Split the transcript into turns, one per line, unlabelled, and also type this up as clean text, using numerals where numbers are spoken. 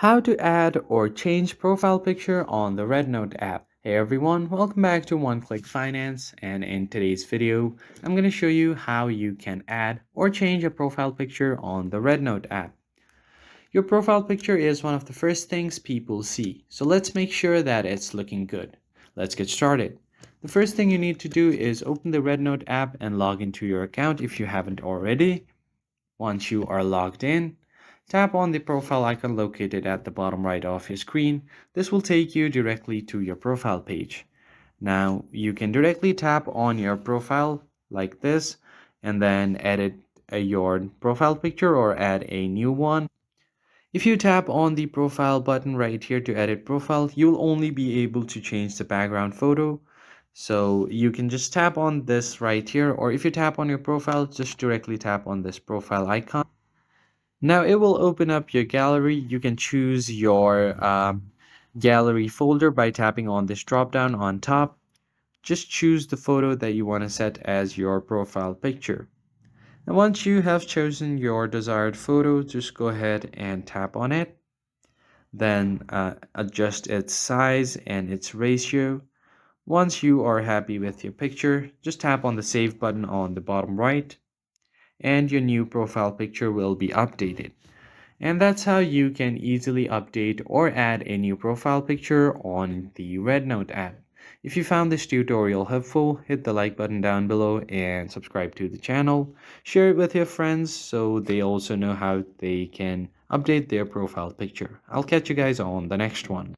How to add or change profile picture on the REDnote app. Hey everyone, welcome back to One Click Finance, and in today's video, I'm going to show you how you can add or change a profile picture on the REDnote app. Your profile picture is one of the first things people see, so let's make sure that it's looking good. Let's get started. The first thing you need to do is open the REDnote app and log into your account if you haven't already. Once you are logged in, tap on the profile icon located at the bottom right of your screen. This will take you directly to your profile page. Now, you can directly tap on your profile like this and then edit your profile picture or add a new one. If you tap on the profile button right here to edit profile, you'll only be able to change the background photo. So you can just tap on this right here, or if you tap on your profile, just directly tap on this profile icon. Now it will open up your gallery. You can choose your gallery folder by tapping on this drop down on top. Just choose the photo that you want to set as your profile picture. And once you have chosen your desired photo, just go ahead and tap on it. Then adjust its size and its ratio. Once you are happy with your picture, just tap on the save button on the bottom right, and your new profile picture will be updated. And that's how you can easily update or add a new profile picture on the REDnote app. If you found this tutorial helpful, hit the like button down below and subscribe to the channel. Share it with your friends so they also know how they can update their profile picture. I'll catch you guys on the next one.